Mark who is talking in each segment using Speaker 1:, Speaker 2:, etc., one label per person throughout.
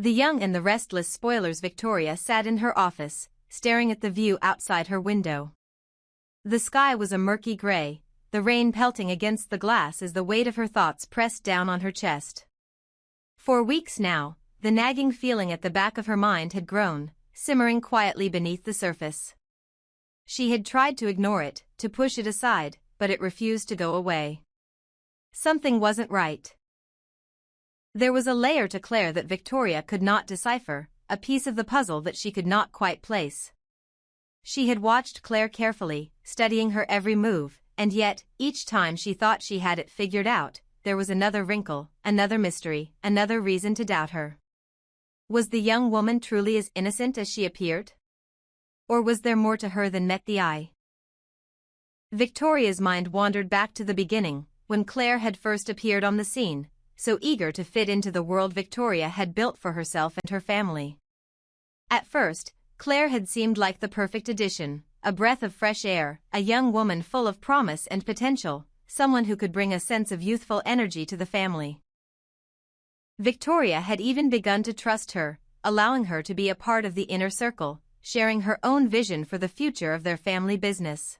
Speaker 1: The young and the restless spoilers. Victoria sat in her office, staring at the view outside her window. The sky was a murky gray, the rain pelting against the glass as the weight of her thoughts pressed down on her chest. For weeks now, the nagging feeling at the back of her mind had grown, simmering quietly beneath the surface. She had tried to ignore it, to push it aside, but it refused to go away. Something wasn't right. There was a layer to Clare that Victoria could not decipher, a piece of the puzzle that she could not quite place. She had watched Clare carefully, studying her every move, and yet, each time she thought she had it figured out, there was another wrinkle, another mystery, another reason to doubt her. Was the young woman truly as innocent as she appeared? Or was there more to her than met the eye? Victoria's mind wandered back to the beginning, when Clare had first appeared on the scene, so eager to fit into the world Victoria had built for herself and her family. At first, Clare had seemed like the perfect addition, a breath of fresh air, a young woman full of promise and potential, someone who could bring a sense of youthful energy to the family. Victoria had even begun to trust her, allowing her to be a part of the inner circle, sharing her own vision for the future of their family business.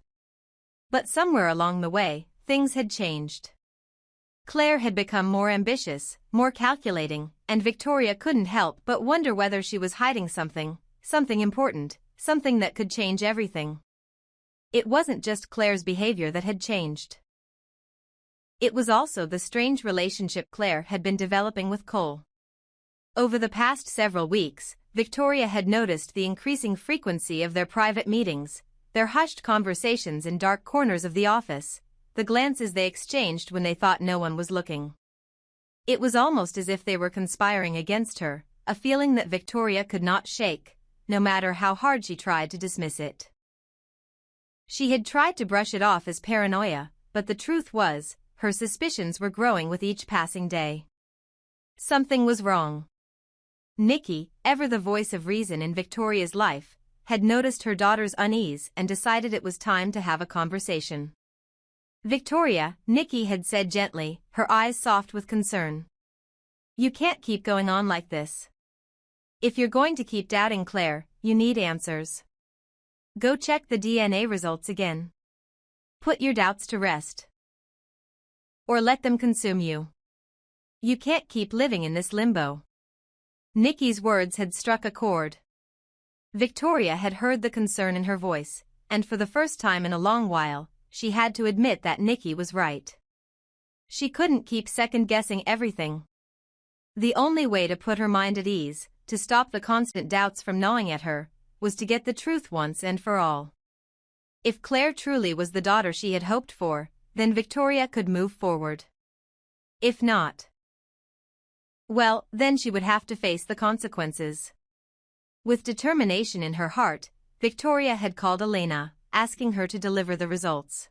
Speaker 1: But somewhere along the way, things had changed. Clare had become more ambitious, more calculating, and Victoria couldn't help but wonder whether she was hiding something important, something that could change everything. It wasn't just Clare's behavior that had changed. It was also the strange relationship Clare had been developing with Cole. Over the past several weeks, Victoria had noticed the increasing frequency of their private meetings, their hushed conversations in dark corners of the office, the glances they exchanged when they thought no one was looking. It was almost as if they were conspiring against her, a feeling that Victoria could not shake, no matter how hard she tried to dismiss it. She had tried to brush it off as paranoia, but the truth was, her suspicions were growing with each passing day. Something was wrong. Nikki, ever the voice of reason in Victoria's life, had noticed her daughter's unease and decided it was time to have a conversation. Victoria, Nikki had said gently, her eyes soft with concern. You can't keep going on like this. If you're going to keep doubting Clare, you need answers. Go check the DNA results again. Put your doubts to rest. Or let them consume you. You can't keep living in this limbo. Nikki's words had struck a chord. Victoria had heard the concern in her voice, and for the first time in a long while, she had to admit that Nikki was right. She couldn't keep second-guessing everything. The only way to put her mind at ease, to stop the constant doubts from gnawing at her, was to get the truth once and for all. If Clare truly was the daughter she had hoped for, then Victoria could move forward. If not, well, then she would have to face the consequences. With determination in her heart, Victoria had called Elena, asking her to deliver the results.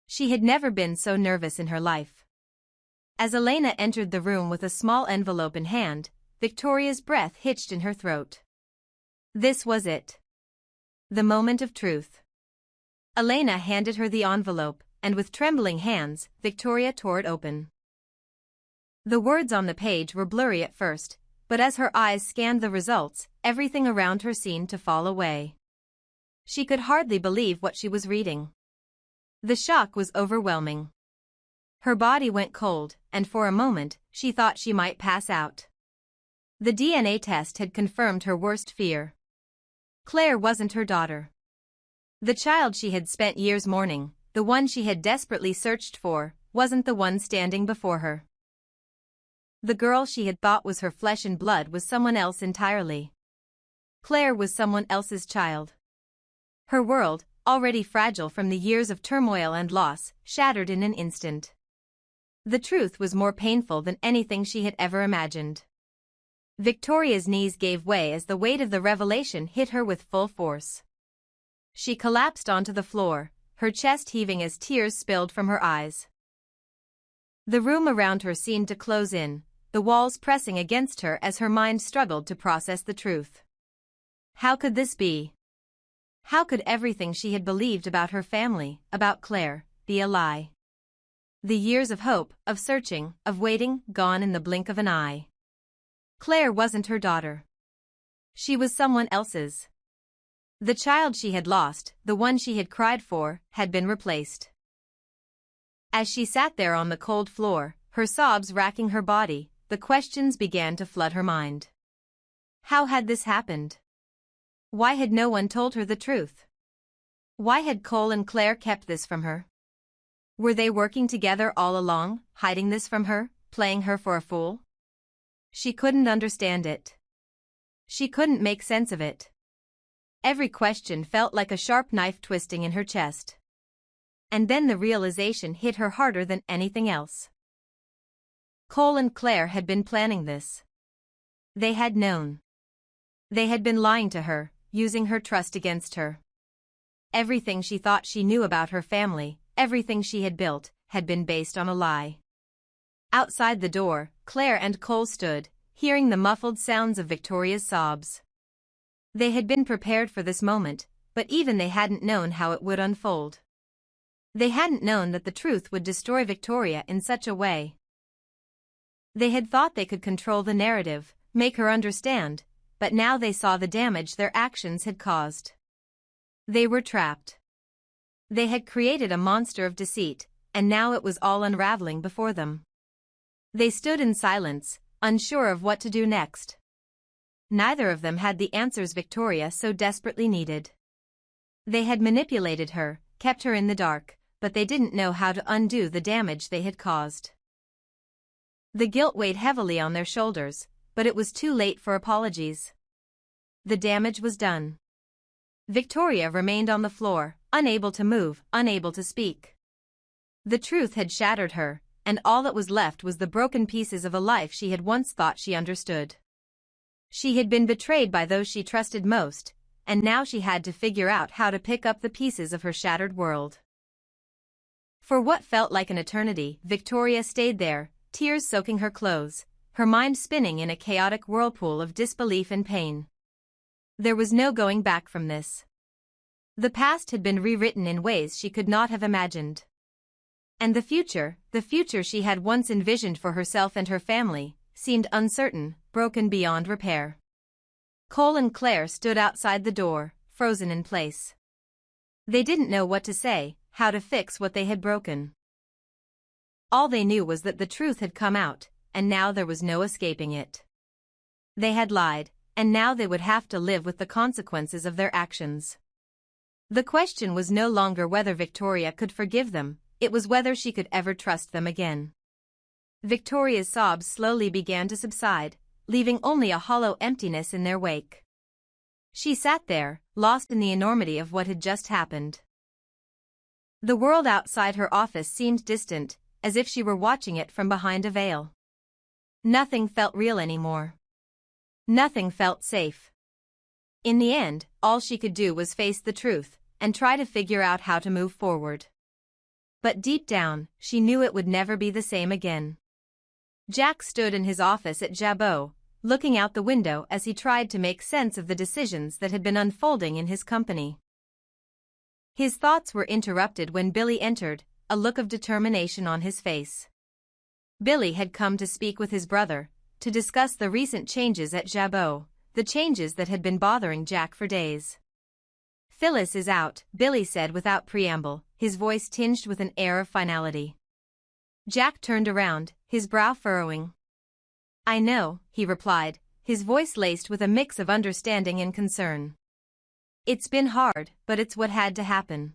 Speaker 1: She had never been so nervous in her life. As Elena entered the room with a small envelope in hand, Victoria's breath hitched in her throat. This was it. The moment of truth. Elena handed her the envelope, and with trembling hands, Victoria tore it open. The words on the page were blurry at first, but as her eyes scanned the results, everything around her seemed to fall away. She could hardly believe what she was reading. The shock was overwhelming. Her body went cold, and for a moment, she thought she might pass out. The DNA test had confirmed her worst fear. Clare wasn't her daughter. The child she had spent years mourning, the one she had desperately searched for, wasn't the one standing before her. The girl she had thought was her flesh and blood was someone else entirely. Clare was someone else's child. Her world, already fragile from the years of turmoil and loss, shattered in an instant. The truth was more painful than anything she had ever imagined. Victoria's knees gave way as the weight of the revelation hit her with full force. She collapsed onto the floor, her chest heaving as tears spilled from her eyes. The room around her seemed to close in, the walls pressing against her as her mind struggled to process the truth. How could this be? How could everything she had believed about her family, about Clare, be a lie? The years of hope, of searching, of waiting, gone in the blink of an eye. Clare wasn't her daughter. She was someone else's. The child she had lost, the one she had cried for, had been replaced. As she sat there on the cold floor, her sobs racking her body, the questions began to flood her mind. How had this happened? Why had no one told her the truth? Why had Cole and Clare kept this from her? Were they working together all along, hiding this from her, playing her for a fool? She couldn't understand it. She couldn't make sense of it. Every question felt like a sharp knife twisting in her chest. And then the realization hit her harder than anything else. Cole and Clare had been planning this. They had known. They had been lying to her, using her trust against her. Everything she thought she knew about her family, everything she had built, had been based on a lie. Outside the door, Clare and Cole stood, hearing the muffled sounds of Victoria's sobs. They had been prepared for this moment, but even they hadn't known how it would unfold. They hadn't known that the truth would destroy Victoria in such a way. They had thought they could control the narrative, make her understand, but now they saw the damage their actions had caused. They were trapped. They had created a monster of deceit, and now it was all unraveling before them. They stood in silence, unsure of what to do next. Neither of them had the answers Victoria so desperately needed. They had manipulated her, kept her in the dark, but they didn't know how to undo the damage they had caused. The guilt weighed heavily on their shoulders, but it was too late for apologies. The damage was done. Victoria remained on the floor, unable to move, unable to speak. The truth had shattered her, and all that was left was the broken pieces of a life she had once thought she understood. She had been betrayed by those she trusted most, and now she had to figure out how to pick up the pieces of her shattered world. For what felt like an eternity, Victoria stayed there, tears soaking her clothes, her mind spinning in a chaotic whirlpool of disbelief and pain. There was no going back from this. The past had been rewritten in ways she could not have imagined. And the future she had once envisioned for herself and her family, seemed uncertain, broken beyond repair. Cole and Clare stood outside the door, frozen in place. They didn't know what to say, how to fix what they had broken. All they knew was that the truth had come out, and now there was no escaping it. They had lied, and now they would have to live with the consequences of their actions. The question was no longer whether Victoria could forgive them, it was whether she could ever trust them again. Victoria's sobs slowly began to subside, leaving only a hollow emptiness in their wake. She sat there, lost in the enormity of what had just happened. The world outside her office seemed distant, as if she were watching it from behind a veil. Nothing felt real anymore. Nothing felt safe. In the end, all she could do was face the truth, and try to figure out how to move forward. But deep down, she knew it would never be the same again. Jack stood in his office at Jabau, looking out the window as he tried to make sense of the decisions that had been unfolding in his company. His thoughts were interrupted when Billy entered, a look of determination on his face. Billy had come to speak with his brother, to discuss the recent changes at Jabau, the changes that had been bothering Jack for days. "Phyllis is out," Billy said without preamble, his voice tinged with an air of finality. Jack turned around, his brow furrowing. "I know," he replied, his voice laced with a mix of understanding and concern. "It's been hard, but it's what had to happen."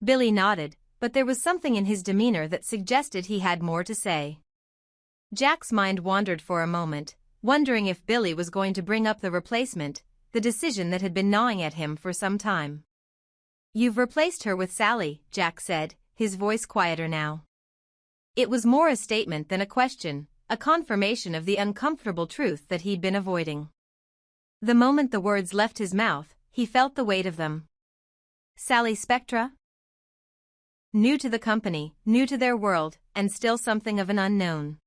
Speaker 1: Billy nodded, but there was something in his demeanor that suggested he had more to say. Jack's mind wandered for a moment, wondering if Billy was going to bring up the replacement, the decision that had been gnawing at him for some time. "You've replaced her with Sally," Jack said, his voice quieter now. It was more a statement than a question, a confirmation of the uncomfortable truth that he'd been avoiding. The moment the words left his mouth, he felt the weight of them. Sally Spectra? New to the company, new to their world, and still something of an unknown.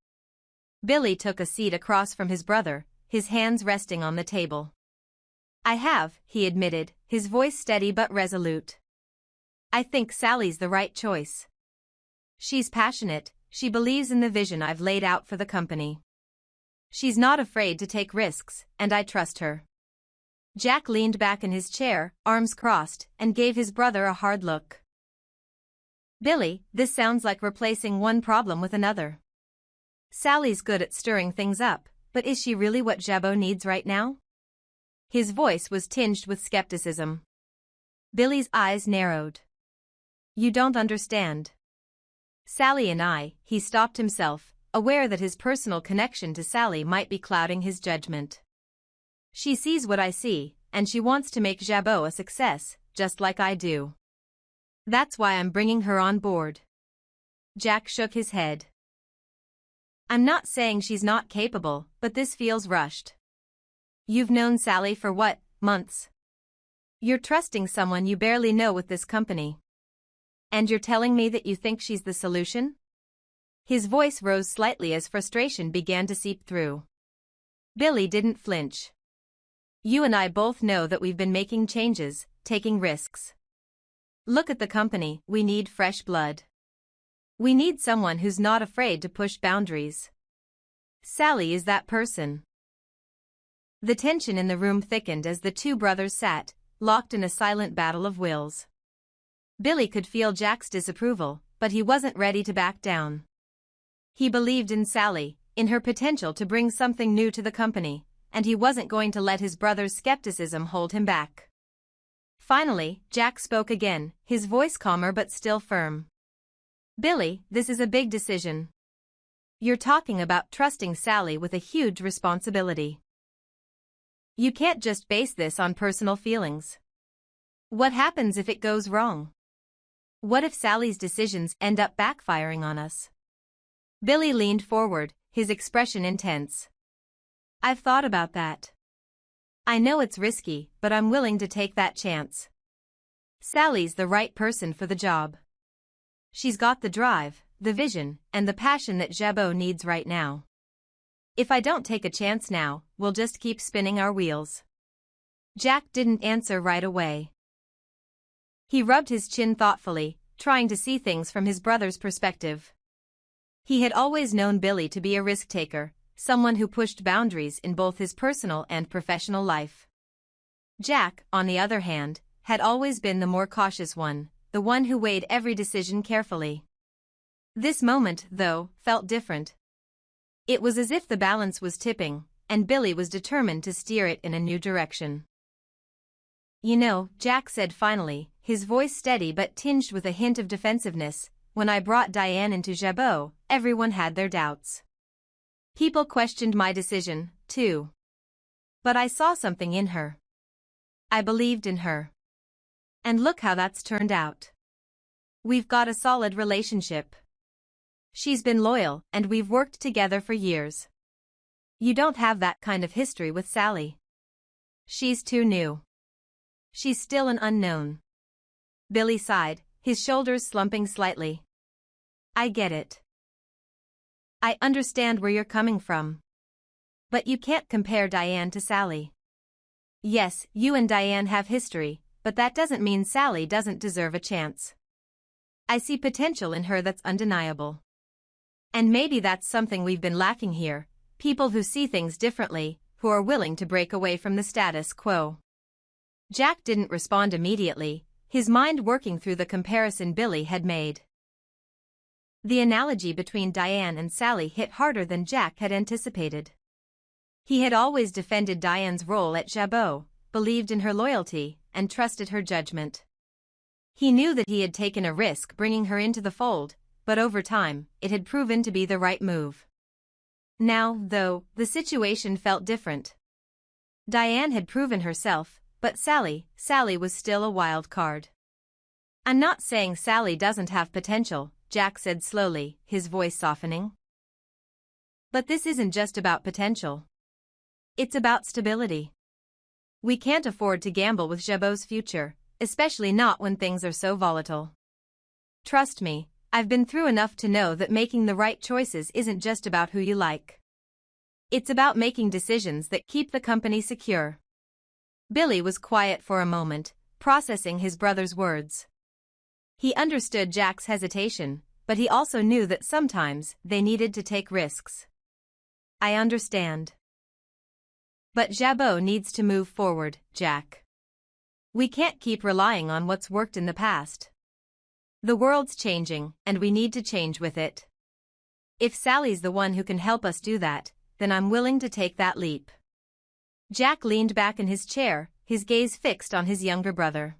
Speaker 1: Billy took a seat across from his brother, his hands resting on the table. "I have," he admitted, his voice steady but resolute. "I think Sally's the right choice. She's passionate, she believes in the vision I've laid out for the company. She's not afraid to take risks, and I trust her. Jack leaned back in his chair, arms crossed, and gave his brother a hard look. Billy, this sounds like replacing one problem with another. Sally's good at stirring things up, but is she really what Jabau needs right now? His voice was tinged with skepticism. Billy's eyes narrowed. You don't understand. Sally and I, he stopped himself, aware that his personal connection to Sally might be clouding his judgment. She sees what I see, and she wants to make Jabau a success, just like I do. That's why I'm bringing her on board. Jack shook his head. I'm not saying she's not capable, but this feels rushed. You've known Sally for what, months? You're trusting someone you barely know with this company. And you're telling me that you think she's the solution? His voice rose slightly as frustration began to seep through. Billy didn't flinch. You and I both know that we've been making changes, taking risks. Look at the company, we need fresh blood. We need someone who's not afraid to push boundaries. Sally is that person. The tension in the room thickened as the two brothers sat, locked in a silent battle of wills. Billy could feel Jack's disapproval, but he wasn't ready to back down. He believed in Sally, in her potential to bring something new to the company, and he wasn't going to let his brother's skepticism hold him back. Finally, Jack spoke again, his voice calmer but still firm. Billy, this is a big decision. You're talking about trusting Sally with a huge responsibility. You can't just base this on personal feelings. What happens if it goes wrong? What if Sally's decisions end up backfiring on us? Billy leaned forward, his expression intense. I've thought about that. I know it's risky, but I'm willing to take that chance. Sally's the right person for the job. She's got the drive, the vision, and the passion that Jabau needs right now. If I don't take a chance now, we'll just keep spinning our wheels. Jack didn't answer right away. He rubbed his chin thoughtfully, trying to see things from his brother's perspective. He had always known Billy to be a risk-taker, someone who pushed boundaries in both his personal and professional life. Jack, on the other hand, had always been the more cautious one, the one who weighed every decision carefully. This moment, though, felt different. It was as if the balance was tipping, and Billy was determined to steer it in a new direction. You know, Jack said finally, his voice steady but tinged with a hint of defensiveness, when I brought Diane into Jabau, everyone had their doubts. People questioned my decision, too. But I saw something in her. I believed in her. And look how that's turned out. We've got a solid relationship. She's been loyal, and we've worked together for years. You don't have that kind of history with Sally. She's too new. She's still an unknown. Billy sighed, his shoulders slumping slightly. I get it. I understand where you're coming from. But you can't compare Diane to Sally. Yes, you and Diane have history, but that doesn't mean Sally doesn't deserve a chance. I see potential in her that's undeniable. And maybe that's something we've been lacking here, people who see things differently, who are willing to break away from the status quo. Jack didn't respond immediately, his mind working through the comparison Billy had made. The analogy between Diane and Sally hit harder than Jack had anticipated. He had always defended Diane's role at Jabau, believed in her loyalty, and trusted her judgment. He knew that he had taken a risk bringing her into the fold, but over time, it had proven to be the right move. Now, though, the situation felt different. Diane had proven herself, but Sally was still a wild card. I'm not saying Sally doesn't have potential, Jack said slowly, his voice softening. But this isn't just about potential. It's about stability. We can't afford to gamble with Jabau's future, especially not when things are so volatile. Trust me, I've been through enough to know that making the right choices isn't just about who you like. It's about making decisions that keep the company secure. Billy was quiet for a moment, processing his brother's words. He understood Jack's hesitation, but he also knew that sometimes they needed to take risks. I understand. But Jabau needs to move forward, Jack. We can't keep relying on what's worked in the past. The world's changing, and we need to change with it. If Sally's the one who can help us do that, then I'm willing to take that leap. Jack leaned back in his chair, his gaze fixed on his younger brother.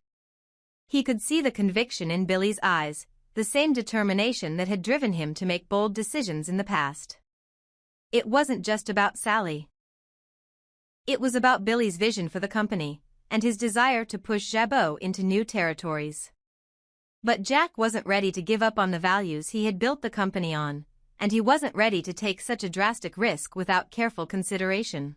Speaker 1: He could see the conviction in Billy's eyes, the same determination that had driven him to make bold decisions in the past. It wasn't just about Sally. It was about Billy's vision for the company, and his desire to push Jabau into new territories. But Jack wasn't ready to give up on the values he had built the company on, and he wasn't ready to take such a drastic risk without careful consideration.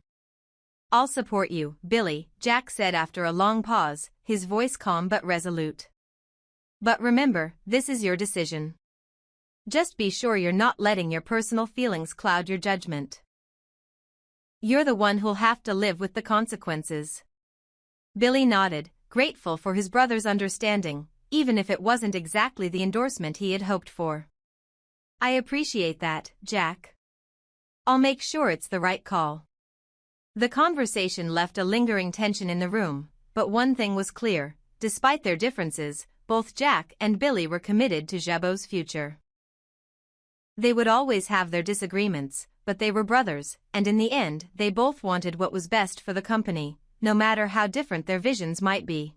Speaker 1: I'll support you, Billy, Jack said after a long pause, his voice calm but resolute. But remember, this is your decision. Just be sure you're not letting your personal feelings cloud your judgment. You're the one who'll have to live with the consequences. Billy nodded, grateful for his brother's understanding, even if it wasn't exactly the endorsement he had hoped for. I appreciate that, Jack. I'll make sure it's the right call. The conversation left a lingering tension in the room, but one thing was clear: despite their differences, both Jack and Billy were committed to Jabau's future. They would always have their disagreements, but they were brothers, and in the end, they both wanted what was best for the company, no matter how different their visions might be.